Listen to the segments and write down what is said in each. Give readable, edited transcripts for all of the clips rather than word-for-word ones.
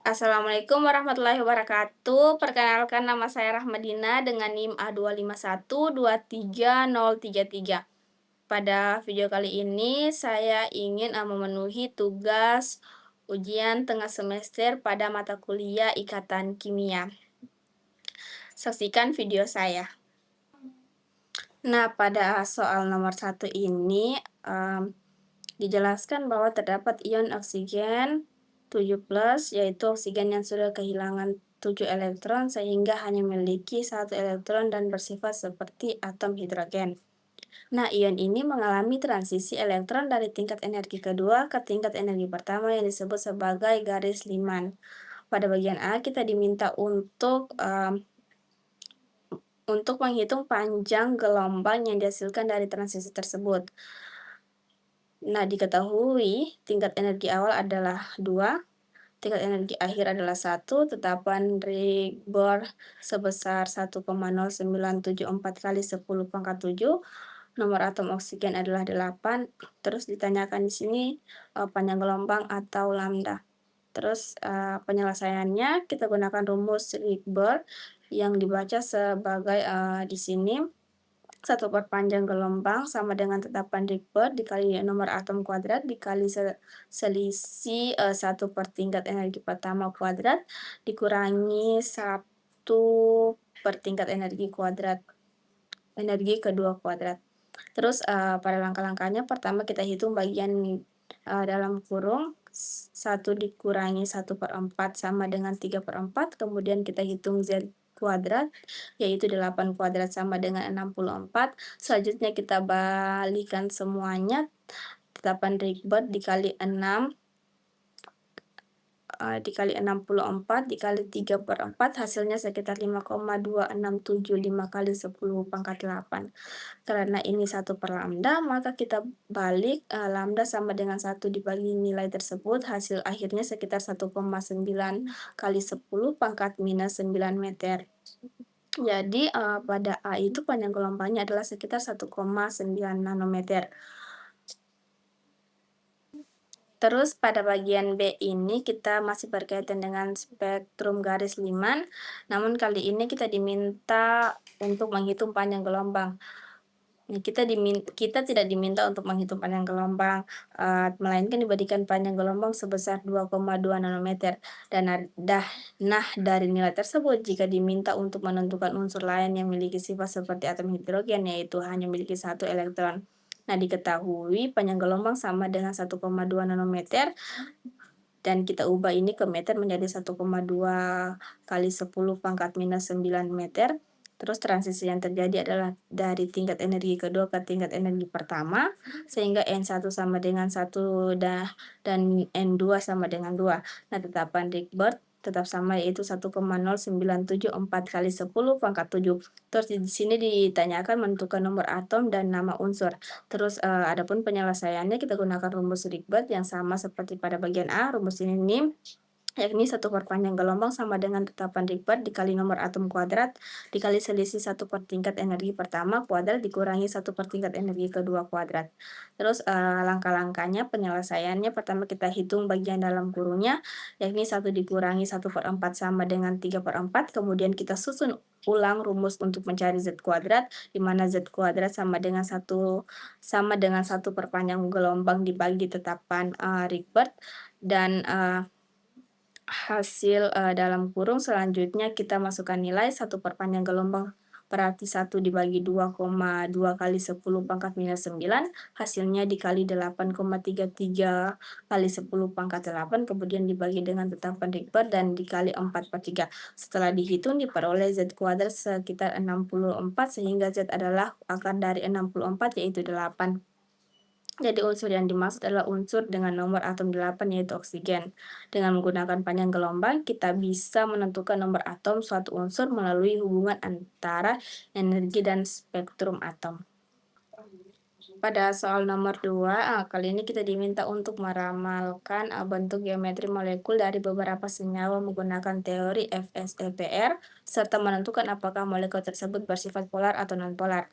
Assalamualaikum warahmatullahi wabarakatuh. Perkenalkan nama saya Rahmadina dengan NIM A251230033. Pada video kali ini saya ingin memenuhi tugas ujian tengah semester pada mata kuliah Ikatan Kimia. Saksikan video saya. Nah, pada soal nomor 1 ini dijelaskan bahwa terdapat ion oksigen 7+, yaitu oksigen yang sudah kehilangan 7 elektron sehingga hanya memiliki 1 elektron dan bersifat seperti atom hidrogen. Nah, ion ini mengalami transisi elektron dari tingkat energi kedua ke tingkat energi pertama yang disebut sebagai garis Lyman. Pada bagian A, kita diminta untuk menghitung panjang gelombang yang dihasilkan dari transisi tersebut. Nah, diketahui tingkat energi awal adalah 2, tingkat energi akhir adalah 1, tetapan Rydberg sebesar 1,0974 kali 10 pangkat 7, nomor atom oksigen adalah 8, terus ditanyakan di sini panjang gelombang atau lambda. Terus penyelesaiannya kita gunakan rumus Rydberg yang dibaca sebagai di sini 1 per panjang gelombang sama dengan tetapan Rydberg dikali nomor atom kuadrat dikali selisih 1 per tingkat energi pertama kuadrat dikurangi 1 per tingkat energi kedua kuadrat. Terus pada langkah-langkahnya pertama kita hitung bagian dalam kurung 1 dikurangi 1/4 sama dengan 3/4, kemudian kita hitung Z kuadrat, yaitu 8 kuadrat sama dengan 64. Selanjutnya kita balikan semuanya, tetapan Rydberg dikali 6 dikali 64 dikali 3/4 hasilnya sekitar 5,2675 kali 10 pangkat 8. Karena ini 1 per lambda, maka kita balik lambda sama dengan 1 dibagi nilai tersebut, hasil akhirnya sekitar 1,9 kali 10 pangkat minus 9 meter. Jadi pada A itu panjang gelombangnya adalah sekitar 1,9 nanometer. Terus pada bagian B ini kita masih berkaitan dengan spektrum garis Lyman, namun kali ini kita diminta untuk menghitung panjang gelombang. Kita tidak diminta untuk menghitung panjang gelombang, melainkan diberikan panjang gelombang sebesar 2,2 nanometer. Nah, dari nilai tersebut, jika diminta untuk menentukan unsur lain yang memiliki sifat seperti atom hidrogen, yaitu hanya memiliki 1 elektron. Nah, diketahui panjang gelombang sama dengan 1,2 nanometer, dan kita ubah ini ke meter menjadi 1,2 kali 10 pangkat minus 9 meter. Terus transisi yang terjadi adalah dari tingkat energi kedua ke tingkat energi pertama, sehingga N1 sama dengan 1 dan N2 sama dengan 2. Nah, tetapan Rydberg tetap sama, yaitu 1,0974 kali 10 pangkat 7. Terus di sini ditanyakan menentukan nomor atom dan nama unsur. Terus adapun penyelesaiannya kita gunakan rumus Rydberg yang sama seperti pada bagian A, rumus ini NIM, yakni 1 per panjang gelombang sama dengan tetapan Rydberg dikali nomor atom kuadrat dikali selisih 1 per tingkat energi pertama kuadrat dikurangi 1 per tingkat energi kedua kuadrat. Terus langkah-langkahnya penyelesaiannya pertama kita hitung bagian dalam kurungnya, yakni 1 dikurangi 1/4 sama dengan 3/4, kemudian kita susun ulang rumus untuk mencari Z kuadrat, di mana Z kuadrat sama dengan 1 per panjang gelombang dibagi tetapan Rydberg, dan hasil dalam kurung selanjutnya kita masukkan nilai 1 per panjang gelombang berarti 1 dibagi 2,2 kali 10 pangkat minus 9, hasilnya dikali 8,33 kali 10 pangkat 8, kemudian dibagi dengan tetapan Rydberg dan dikali 4/3. Setelah dihitung diperoleh Z kuadrat sekitar 64, sehingga Z adalah akar dari 64 yaitu 8. Jadi unsur yang dimaksud adalah unsur dengan nomor atom 8 yaitu oksigen. Dengan menggunakan panjang gelombang, kita bisa menentukan nomor atom suatu unsur melalui hubungan antara energi dan spektrum atom. Pada soal nomor 2, kali ini kita diminta untuk meramalkan bentuk geometri molekul dari beberapa senyawa menggunakan teori FSEPR, serta menentukan apakah molekul tersebut bersifat polar atau nonpolar.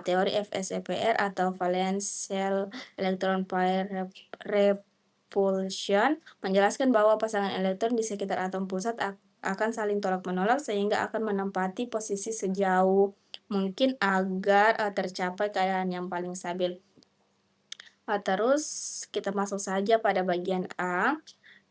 Teori FSEPR atau valence shell electron pair repulsion menjelaskan bahwa pasangan elektron di sekitar atom pusat akan saling tolak-menolak sehingga akan menempati posisi sejauh mungkin agar tercapai keadaan yang paling stabil. Terus kita masuk saja pada bagian A,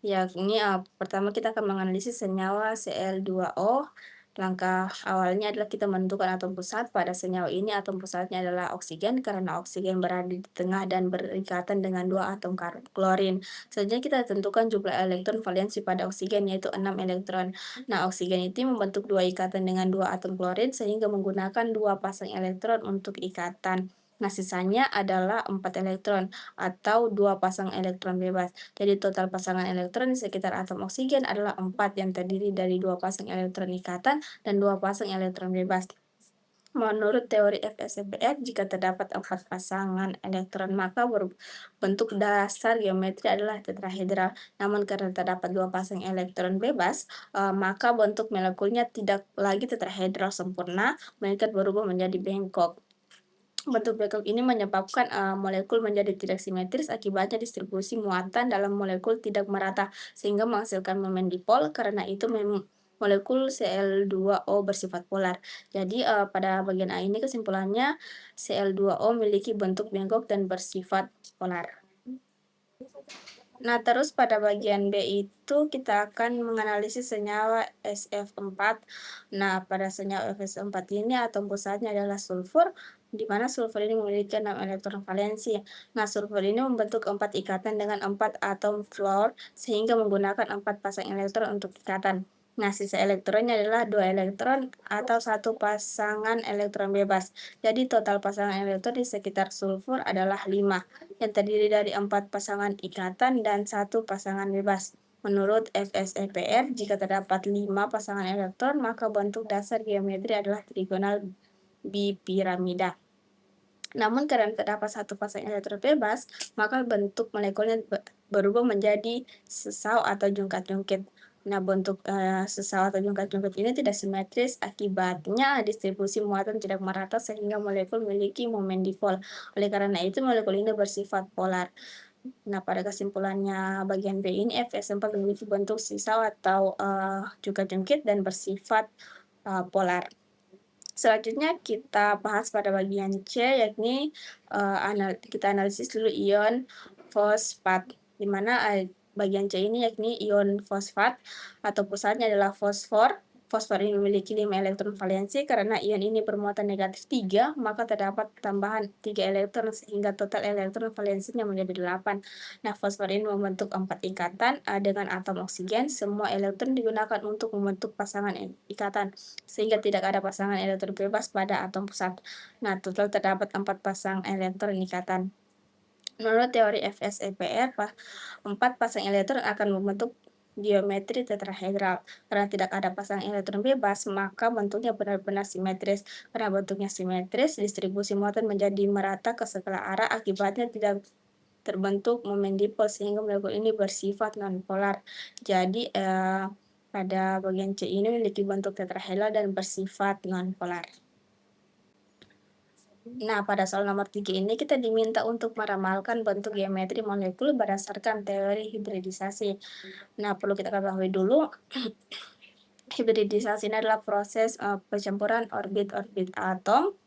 yakni pertama kita akan menganalisis senyawa Cl2O. Langkah awalnya adalah kita menentukan atom pusat. Pada senyawa ini atom pusatnya adalah oksigen karena oksigen berada di tengah dan berikatan dengan dua atom klorin. Selanjutnya kita tentukan jumlah elektron valensi pada oksigen yaitu 6 elektron. Nah, oksigen itu membentuk dua ikatan dengan dua atom klorin sehingga menggunakan dua pasang elektron untuk ikatan. Nah, sisanya adalah 4 elektron atau dua pasang elektron bebas. Jadi total pasangan elektron di sekitar atom oksigen adalah 4 yang terdiri dari dua pasang elektron ikatan dan dua pasang elektron bebas. Menurut teori FSFBR, jika terdapat 4 pasangan elektron, maka bentuk dasar geometri adalah tetrahedral. Namun karena terdapat dua pasang elektron bebas, maka bentuk molekulnya tidak lagi tetrahedral sempurna, melainkan berubah menjadi bengkok. Bentuk bengkok ini menyebabkan molekul menjadi tidak simetris, akibatnya distribusi muatan dalam molekul tidak merata, sehingga menghasilkan momen dipol, karena itu molekul Cl2O bersifat polar. Jadi pada bagian A ini kesimpulannya Cl2O memiliki bentuk bengkok dan bersifat polar. Nah, terus pada bagian B itu kita akan menganalisis senyawa SF4. Nah, pada senyawa SF4 ini atom pusatnya adalah sulfur, di mana sulfur ini memiliki 6 elektron valensi. Nah, sulfur ini membentuk 4 ikatan dengan 4 atom fluor, sehingga menggunakan 4 pasang elektron untuk ikatan. Nah, sisa elektronnya adalah 2 elektron atau satu pasangan elektron bebas. Jadi total pasangan elektron di sekitar sulfur adalah 5, yang terdiri dari 4 pasangan ikatan dan satu pasangan bebas. Menurut FSFPR, jika terdapat 5 pasangan elektron, maka bentuk dasar geometri adalah trigonal bipiramida. Namun karena terdapat satu pasang elektron bebas, maka bentuk molekulnya berubah menjadi sesau atau jungkat-jungkit. Nah, bentuk sesau atau jungkat-jungkit ini tidak simetris, akibatnya distribusi muatan tidak merata sehingga molekul memiliki momen dipol. Oleh karena itu, molekul ini bersifat polar. Nah, pada kesimpulannya bagian B ini Fs4 memiliki bentuk sisau atau jungkat-jungkit dan bersifat polar. Selanjutnya kita bahas pada bagian C, yakni kita analisis dulu ion fosfat, di mana bagian C ini yakni ion fosfat atau pusatnya adalah fosfor. Fosfor ini memiliki 5 elektron valensi. Karena ion ini bermuatan negatif 3, maka terdapat tambahan 3 elektron sehingga total elektron valensinya menjadi 8. Nah, fosfor ini membentuk 4 ikatan dengan atom oksigen. Semua elektron digunakan untuk membentuk pasangan ikatan, sehingga tidak ada pasangan elektron bebas pada atom pusat. Nah, total terdapat 4 pasang elektron ikatan. Menurut teori FSFPR, 4 pasang elektron akan membentuk geometri tetrahedral. Karena tidak ada pasang elektron bebas, maka bentuknya benar-benar simetris. Karena bentuknya simetris, distribusi muatan menjadi merata ke segala arah, akibatnya tidak terbentuk momen dipol sehingga molekul ini bersifat nonpolar. Jadi pada bagian C ini memiliki bentuk tetrahedral dan bersifat nonpolar. Nah, pada soal nomor 3 ini kita diminta untuk meramalkan bentuk geometri molekul berdasarkan teori hibridisasi. Nah, perlu kita ketahui dulu, hibridisasi ini adalah proses pencampuran orbit-orbit atom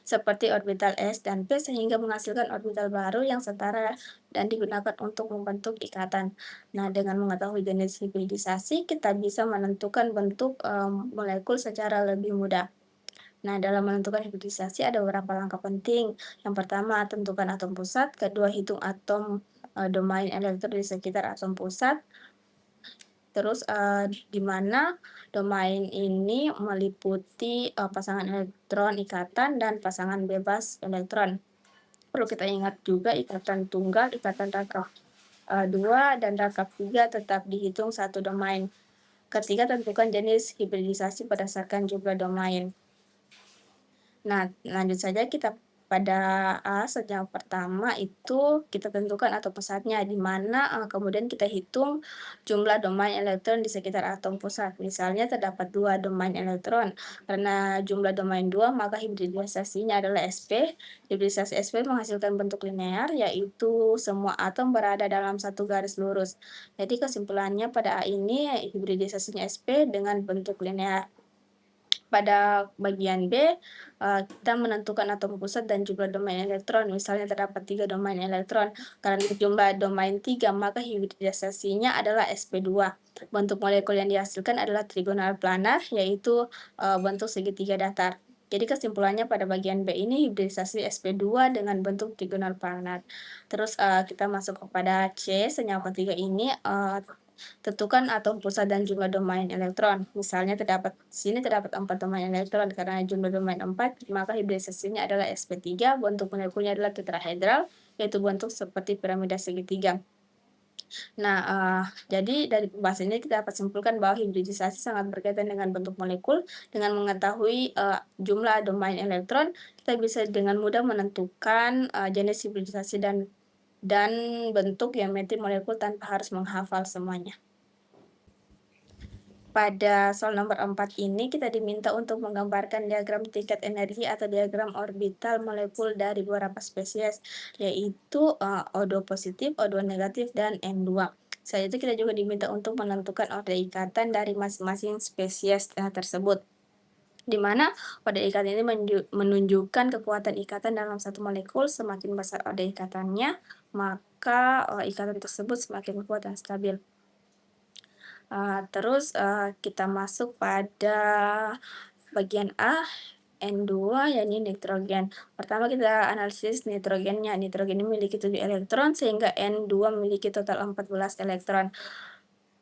seperti orbital S dan P sehingga menghasilkan orbital baru yang setara dan digunakan untuk membentuk ikatan. Nah, dengan mengetahui jenis hibridisasi, kita bisa menentukan bentuk molekul secara lebih mudah. Nah, dalam menentukan hibridisasi ada beberapa langkah penting. Yang pertama, tentukan atom pusat. Kedua, hitung atom domain elektron di sekitar atom pusat. Terus di mana domain ini meliputi pasangan elektron ikatan dan pasangan bebas elektron. Perlu kita ingat juga ikatan tunggal, ikatan rangkap 2 dan rangkap 3 tetap dihitung satu domain. Ketiga, tentukan jenis hibridisasi berdasarkan jumlah domain. Nah, lanjut saja kita pada senjang pertama itu kita tentukan atom pusatnya, di mana, kemudian kita hitung jumlah domain elektron di sekitar atom pusat. Misalnya terdapat 2 domain elektron, karena jumlah domain 2 maka hibridisasinya adalah sp. Hibridisasi sp menghasilkan bentuk linear, yaitu semua atom berada dalam satu garis lurus. Jadi kesimpulannya pada A ini hibridisasinya sp dengan bentuk linear. Pada bagian B, kita menentukan atom pusat dan jumlah domain elektron. Misalnya terdapat 3 domain elektron, karena jumlah domain 3, maka hibridisasinya adalah sp2. Bentuk molekul yang dihasilkan adalah trigonal planar, yaitu bentuk segitiga datar. Jadi kesimpulannya pada bagian B ini hibridisasi sp2 dengan bentuk trigonal planar. Terus kita masuk kepada C, senyawa ketiga ini tentukan atom pusat dan jumlah domain elektron. Misalnya sini terdapat 4 domain elektron, karena jumlah domain 4, maka hibridisasinya adalah sp3, bentuk molekulnya adalah tetrahedral, yaitu bentuk seperti piramida segitiga. Nah, jadi dari pembahasan ini kita dapat simpulkan bahwa hibridisasi sangat berkaitan dengan bentuk molekul. Dengan mengetahui jumlah domain elektron, kita bisa dengan mudah menentukan jenis hibridisasi dan bentuk geometri molekul tanpa harus menghafal semuanya. Pada soal nomor 4 ini kita diminta untuk menggambarkan diagram tingkat energi atau diagram orbital molekul dari beberapa spesies, yaitu O2 positif, O2 negatif, dan N2. Selain itu kita juga diminta untuk menentukan orde ikatan dari masing-masing spesies tersebut, di mana orde ikatan ini menunjukkan kekuatan ikatan dalam satu molekul. Semakin besar orde ikatannya, maka ikatan tersebut semakin kuat dan stabil. Terus kita masuk pada bagian A, N2, yakni nitrogen. Pertama kita analisis nitrogennya. Nitrogen ini memiliki 7 elektron, sehingga N2 memiliki total 14 elektron.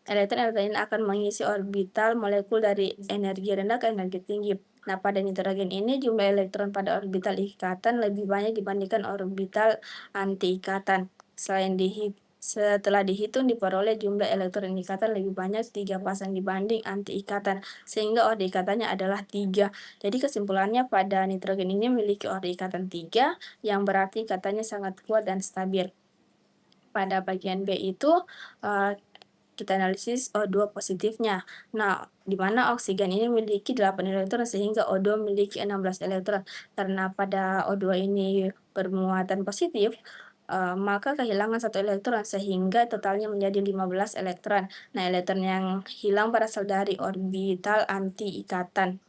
Elektron-elektron ini akan mengisi orbital molekul dari energi rendah ke energi tinggi. Nah, pada nitrogen ini jumlah elektron pada orbital ikatan lebih banyak dibandingkan orbital anti-ikatan. Setelah dihitung diperoleh jumlah elektron ikatan lebih banyak 3 pasang dibanding anti-ikatan, sehingga orde ikatannya adalah 3. Jadi kesimpulannya pada nitrogen ini memiliki orde ikatan 3, yang berarti ikatannya sangat kuat dan stabil. Pada bagian B itu kita analisis O2 positifnya. Nah, di mana oksigen ini memiliki 8 elektron sehingga O2 memiliki 16 elektron. Karena pada O2 ini bermuatan positif, maka kehilangan 1 elektron sehingga totalnya menjadi 15 elektron. Nah, elektron yang hilang berasal dari orbital anti-ikatan.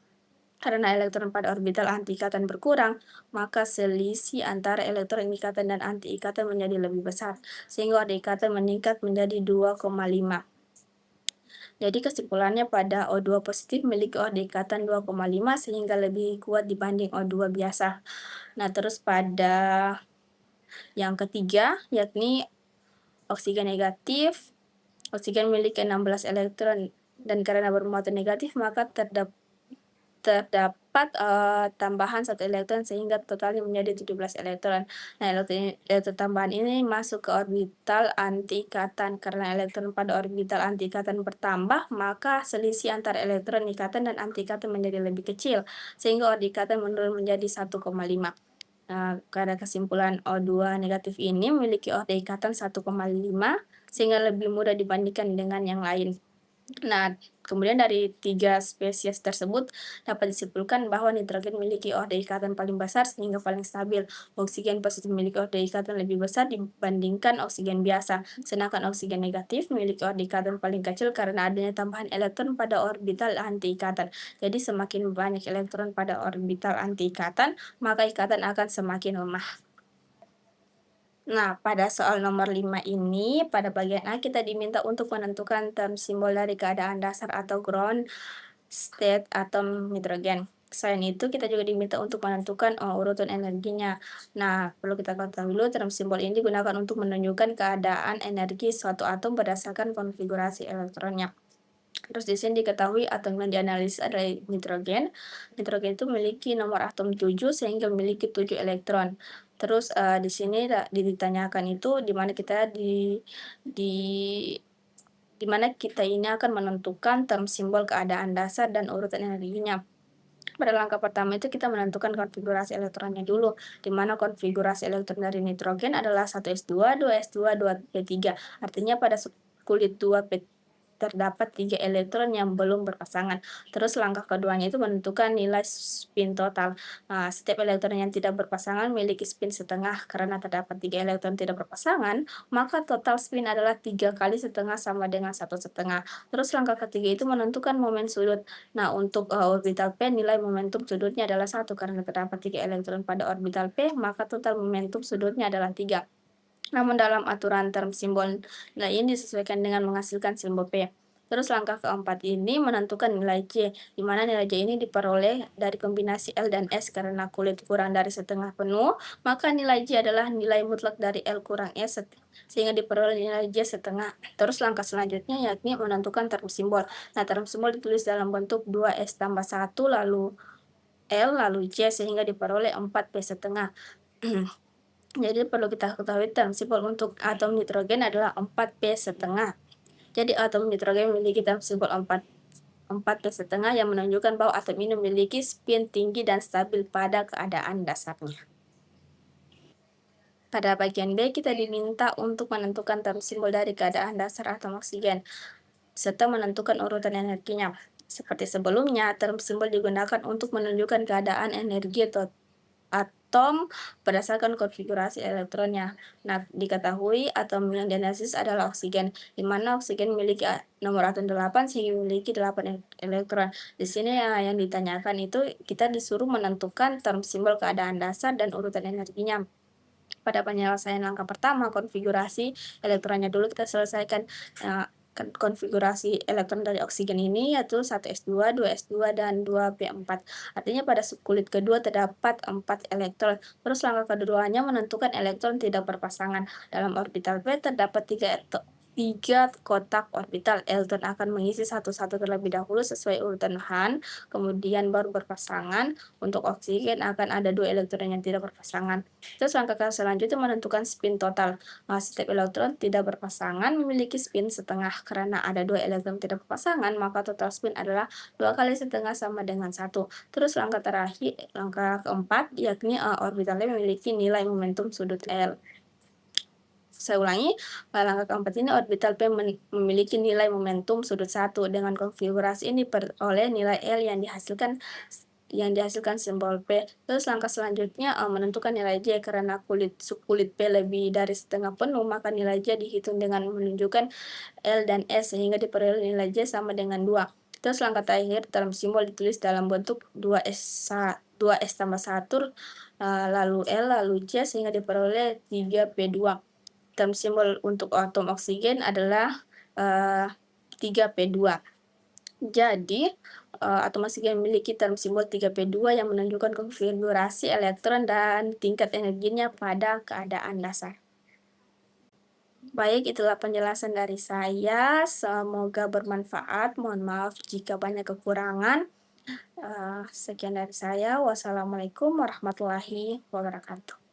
Karena elektron pada orbital anti-ikatan berkurang, maka selisih antara elektron ikatan dan anti-ikatan menjadi lebih besar, sehingga orde ikatan meningkat menjadi 2,5. Jadi kesimpulannya pada O2 positif memiliki orde ikatan 2,5 sehingga lebih kuat dibanding O2 biasa. Nah, terus pada yang ketiga, yakni oksigen negatif. Oksigen memiliki 16 elektron, dan karena bermuatan negatif maka terdapat tambahan 1 elektron sehingga totalnya menjadi 17 elektron. Nah, elektron tambahan ini masuk ke orbital anti-ikatan. Karena elektron pada orbital anti-ikatan bertambah, maka selisih antara elektron ikatan dan anti-ikatan menjadi lebih kecil, sehingga orde ikatan menurun menjadi 1,5. Nah, karena kesimpulan O2 negatif ini memiliki orde ikatan 1,5, sehingga lebih mudah dibandingkan dengan yang lain. Nah, kemudian dari 3 spesies tersebut dapat disimpulkan bahwa nitrogen memiliki orde ikatan paling besar sehingga paling stabil. Oksigen positif memiliki orde ikatan lebih besar dibandingkan oksigen biasa, sedangkan oksigen negatif memiliki orde ikatan paling kecil karena adanya tambahan elektron pada orbital anti-ikatan. Jadi semakin banyak elektron pada orbital anti-ikatan, maka ikatan akan semakin lemah. Nah, pada soal nomor 5 ini, pada bagian A kita diminta untuk menentukan term simbol dari keadaan dasar atau ground state atom nitrogen. Selain itu, kita juga diminta untuk menentukan urutan energinya. Nah, perlu kita ketahui dulu, term simbol ini digunakan untuk menunjukkan keadaan energi suatu atom berdasarkan konfigurasi elektronnya. Terus di sini diketahui atom yang dianalisis adalah nitrogen. Nitrogen itu memiliki nomor atom 7 sehingga memiliki 7 elektron. Terus di sini ditanyakan itu di mana di mana kita ini akan menentukan term simbol keadaan dasar dan urutan energinya. Pada langkah pertama itu kita menentukan konfigurasi elektronnya dulu, di mana konfigurasi elektron dari nitrogen adalah 1s2, 2s2, 2p3. Artinya pada kulit 2p terdapat 3 elektron yang belum berpasangan. Terus langkah keduanya itu menentukan nilai spin total. Nah, setiap elektron yang tidak berpasangan memiliki spin setengah. Karena terdapat 3 elektron tidak berpasangan, maka total spin adalah 3 kali setengah sama dengan satu setengah. Terus langkah ketiga itu menentukan momen sudut. Nah, untuk orbital P nilai momentum sudutnya adalah satu karena terdapat 3 elektron pada orbital P, maka total momentum sudutnya adalah 3. Namun dalam aturan term simbol nilai ini disesuaikan dengan menghasilkan simbol P. Terus langkah keempat ini menentukan nilai J, di mana nilai J ini diperoleh dari kombinasi L dan S karena kulit kurang dari setengah penuh, maka nilai J adalah nilai mutlak dari L kurang S, sehingga diperoleh nilai J setengah. Terus langkah selanjutnya yakni menentukan term simbol. Nah, term simbol ditulis dalam bentuk 2S tambah 1, lalu L, lalu J, sehingga diperoleh 4P setengah. Jadi perlu kita ketahui term simbol untuk atom nitrogen adalah 4p setengah. Jadi atom nitrogen memiliki term simbol 4p setengah yang menunjukkan bahwa atom ini memiliki spin tinggi dan stabil pada keadaan dasarnya. Pada bagian B, kita diminta untuk menentukan term simbol dari keadaan dasar atom oksigen, serta menentukan urutan energinya. Seperti sebelumnya, term simbol digunakan untuk menunjukkan keadaan energi atom berdasarkan konfigurasi elektronnya. Nah, diketahui atom yang dianalisis adalah oksigen, di mana oksigen memiliki nomor atom 8 sehingga memiliki 8 elektron. Di sini yang ditanyakan itu kita disuruh menentukan term simbol keadaan dasar dan urutan energinya. Pada penyelesaian langkah pertama, konfigurasi elektronnya dulu kita selesaikan. Konfigurasi elektron dari oksigen ini yaitu 1s2, 2s2, dan 2p4. Artinya pada kulit kedua terdapat 4 elektron. Terus langkah keduanya menentukan elektron tidak berpasangan. Dalam orbital P terdapat 3 kotak orbital. Elektron akan mengisi satu-satu terlebih dahulu sesuai urutan Han, kemudian baru berpasangan. Untuk oksigen akan ada 2 elektron yang tidak berpasangan. Terus langkah selanjutnya menentukan spin total. Setiap elektron tidak berpasangan memiliki spin setengah. Karena ada 2 elektron tidak berpasangan, maka total spin adalah 2 kali setengah sama dengan 1. Terus langkah terakhir, langkah keempat, yakni orbitalnya memiliki nilai momentum sudut L. Saya ulangi, pada langkah keempat ini orbital P memiliki nilai momentum sudut 1. Dengan konfigurasi ini diperoleh nilai L yang dihasilkan simbol P. Terus langkah selanjutnya menentukan nilai J. Karena kulit P lebih dari setengah penuh, maka nilai J dihitung dengan menunjukkan L dan S sehingga diperoleh nilai J sama dengan 2. Terus langkah terakhir, term simbol ditulis dalam bentuk 2S tambah 1, lalu L, lalu J, sehingga diperoleh 3P2. Term simbol untuk atom oksigen adalah 3P2. Jadi, atom oksigen memiliki term simbol 3P2 yang menunjukkan konfigurasi elektron dan tingkat energinya pada keadaan dasar. Baik, itulah penjelasan dari saya. Semoga bermanfaat. Mohon maaf jika banyak kekurangan. Sekian dari saya. Wassalamualaikum warahmatullahi wabarakatuh.